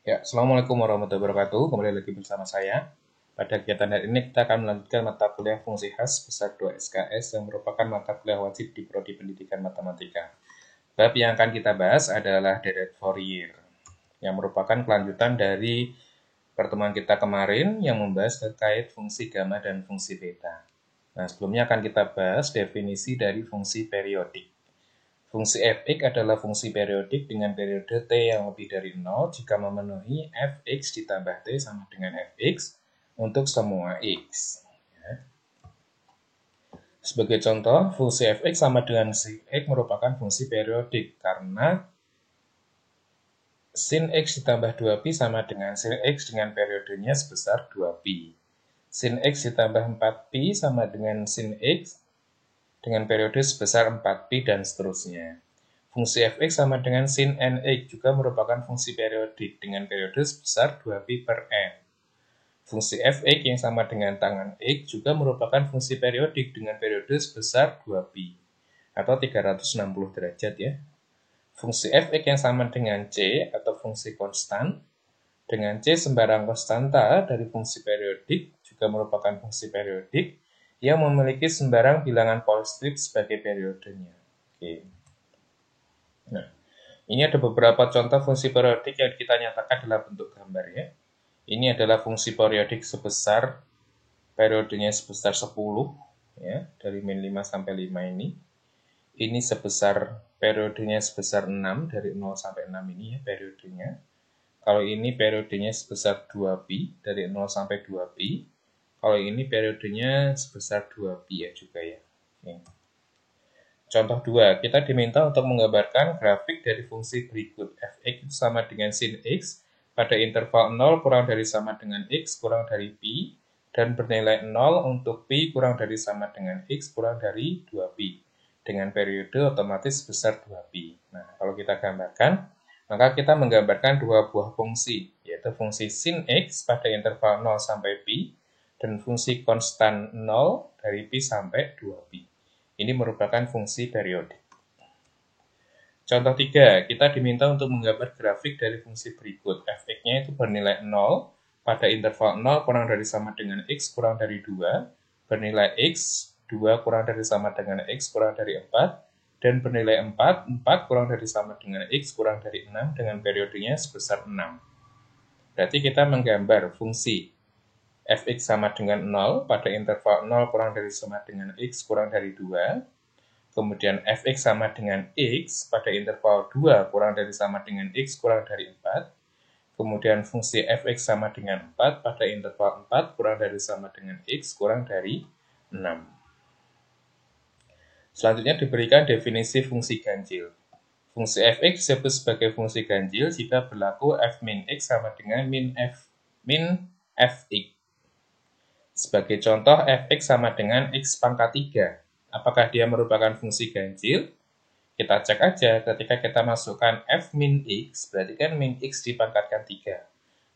Ya, Assalamualaikum warahmatullahi wabarakatuh. Kembali lagi bersama saya. Pada kegiatan hari ini kita akan melanjutkan mata kuliah fungsi khas besar 2 SKS yang merupakan mata kuliah wajib di Prodi Pendidikan Matematika. Bab yang akan kita bahas adalah deret Fourier, yang merupakan kelanjutan dari pertemuan kita kemarin yang membahas terkait fungsi gamma dan fungsi beta. Nah, sebelumnya akan kita bahas definisi dari fungsi periodik. Fungsi f(x) adalah fungsi periodik dengan periode t yang lebih dari 0 jika memenuhi f(x) ditambah t sama dengan fx untuk semua x. Sebagai contoh, fungsi f(x) sama dengan sin x merupakan fungsi periodik karena sin x ditambah 2pi sama dengan sin x dengan periodenya sebesar 2pi. Sin x ditambah 4pi sama dengan sin x dengan periode sebesar 4pi dan seterusnya. Fungsi f(x) sama dengan sin nx juga merupakan fungsi periodik dengan periode sebesar 2pi per n. Fungsi f(x) yang sama dengan tangan x juga merupakan fungsi periodik dengan periode sebesar 2pi atau 360 derajat ya. Fungsi f(x) yang sama dengan c atau fungsi konstan dengan c sembarang konstanta dari fungsi periodik juga merupakan fungsi periodik yang memiliki sembarang bilangan positif sebagai periodenya. Oke. Nah, ini ada beberapa contoh fungsi periodik yang kita nyatakan dalam bentuk gambar ya. Ini adalah fungsi periodik sebesar periodenya sebesar 10 ya, dari min 5 sampai 5 ini. Ini sebesar periodenya sebesar 6 dari 0 sampai 6 ini ya periodenya. Kalau ini periodenya sebesar 2pi dari 0 sampai 2pi. Kalau ini periodenya sebesar 2pi ya juga ya. Oke. Contoh 2, kita diminta untuk menggambarkan grafik dari fungsi berikut. Fx sama dengan sin x pada interval 0 kurang dari sama dengan x kurang dari pi dan bernilai 0 untuk pi kurang dari sama dengan x kurang dari 2pi dengan periode otomatis sebesar 2pi. Nah, kalau kita gambarkan, maka kita menggambarkan dua buah fungsi, yaitu fungsi sin x pada interval 0 sampai pi dan fungsi konstan 0 dari pi sampai 2pi. Ini merupakan fungsi periodik. Contoh 3, kita diminta untuk menggambar grafik dari fungsi berikut. Fx-nya itu bernilai 0 pada interval 0 kurang dari sama dengan x kurang dari 2, bernilai x, 2 kurang dari sama dengan x kurang dari 4, dan bernilai 4, 4 kurang dari sama dengan x kurang dari 6 dengan periodenya sebesar 6. Berarti kita menggambar fungsi fx sama dengan 0 pada interval 0 kurang dari sama dengan x kurang dari 2, kemudian fx sama dengan x pada interval 2 kurang dari sama dengan x kurang dari 4, kemudian fungsi fx sama dengan 4 pada interval 4 kurang dari sama dengan x kurang dari 6. Selanjutnya diberikan definisi fungsi ganjil. Fungsi fx disebut sebagai fungsi ganjil jika berlaku f min x sama dengan min fx. Sebagai contoh, fx sama dengan x pangkat 3. Apakah dia merupakan fungsi ganjil? Kita cek aja ketika kita masukkan f min x, berarti kan min x dipangkatkan 3.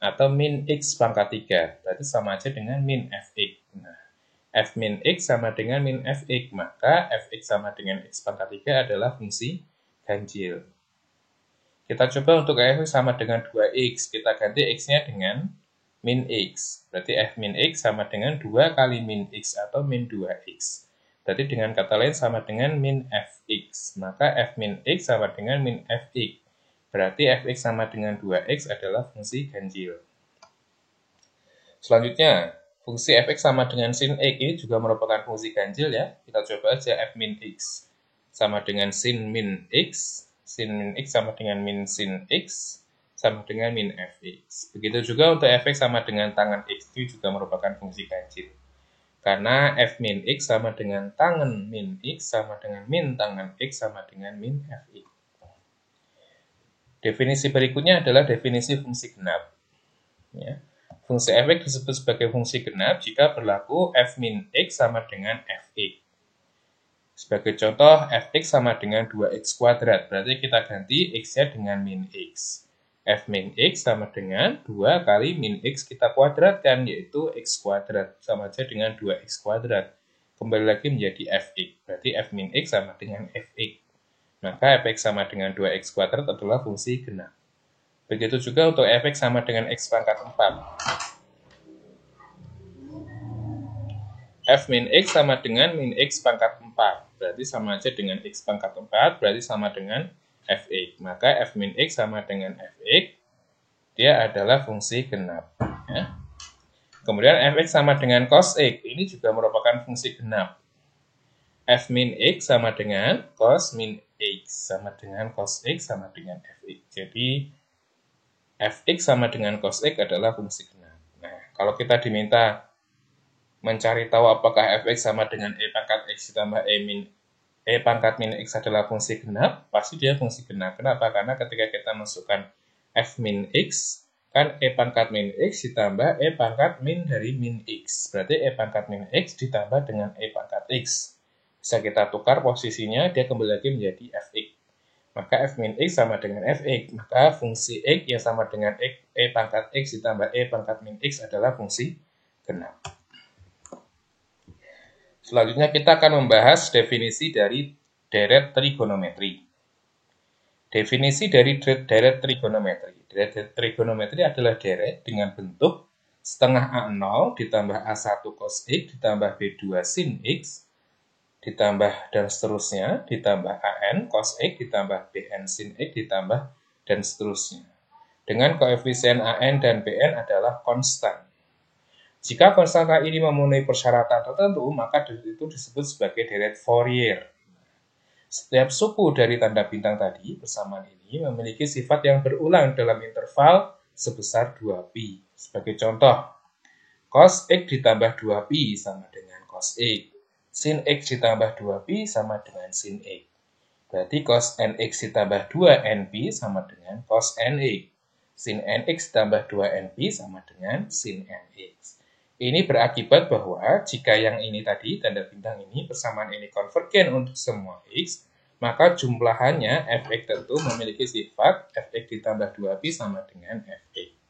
Atau min x pangkat 3, berarti sama aja dengan min fx. Nah, f min x sama dengan min fx, maka fx sama dengan x pangkat 3 adalah fungsi ganjil. Kita coba untuk f sama dengan 2x, kita ganti x-nya dengan min x. Berarti f min x sama dengan 2 kali min x atau min 2x. Berarti dengan kata lain sama dengan min fx. Maka f min x sama dengan min fx. Berarti fx sama dengan 2x adalah fungsi ganjil. Selanjutnya, fungsi fx sama dengan sin x ini juga merupakan fungsi ganjil ya. Kita coba aja f min x sama dengan sin min x. Sin min x sama dengan min sin x sama dengan min fx. Begitu juga untuk fx sama dengan tangan x itu juga merupakan fungsi ganjil. Karena f min x sama dengan tangan min x sama dengan min tangan x sama dengan min fx. Definisi berikutnya adalah definisi fungsi genap. Ya. Fungsi fx disebut sebagai fungsi genap jika berlaku f min x sama dengan fx. Sebagai contoh, fx sama dengan 2x kuadrat. Berarti kita ganti x-nya dengan min x. F min x sama dengan 2 kali min x kita kuadratkan, yaitu x kuadrat. Sama saja dengan 2x kuadrat. Kembali lagi menjadi fx. Berarti f min x sama dengan fx. Maka fx sama dengan 2x kuadrat adalah fungsi genap. Begitu juga untuk fx sama dengan x pangkat 4. F min x sama dengan min x pangkat 4. Berarti sama aja dengan x pangkat 4, berarti sama dengan fx. Maka f min x sama dengan fx, dia adalah fungsi genap. Ya. Kemudian fx sama dengan cos x, ini juga merupakan fungsi genap. F min x sama dengan cos min x, sama dengan cos x sama dengan fx. Jadi, fx sama dengan cos x adalah fungsi genap. Nah, kalau kita diminta mencari tahu apakah fx sama dengan e pangkat x ditambah e pangkat min x adalah fungsi genap, pasti dia fungsi genap. Kenapa? Karena ketika kita masukkan f min x, kan e pangkat min x ditambah e pangkat min dari min x. Berarti e pangkat min x ditambah dengan e pangkat x. Bisa kita tukar posisinya, dia kembali lagi menjadi fx. Maka f min x sama dengan fx. Maka fungsi x yang sama dengan e pangkat x ditambah e pangkat min x adalah fungsi genap. Selanjutnya kita akan membahas definisi dari deret trigonometri. Definisi dari deret trigonometri. Deret trigonometri adalah deret dengan bentuk setengah A0 ditambah A1 cos x ditambah B2 sin x ditambah dan seterusnya ditambah AN cos x ditambah BN sin x ditambah dan seterusnya. Dengan koefisien AN dan BN adalah konstan. Jika konstanta ini memenuhi persyaratan tertentu, maka itu disebut sebagai deret Fourier. Setiap suku dari tanda bintang tadi, persamaan ini memiliki sifat yang berulang dalam interval sebesar 2pi. Sebagai contoh, cos x ditambah 2pi sama dengan cos x. Sin x ditambah 2pi sama dengan sin x. Berarti cos nx ditambah 2np sama dengan cos nx. Sin nx ditambah 2np sama dengan sin nx. Ini berakibat bahwa jika yang ini tadi, tanda bintang ini, persamaan ini konvergen untuk semua x, maka jumlahannya fx tentu memiliki sifat fx ditambah 2pi sama dengan fx.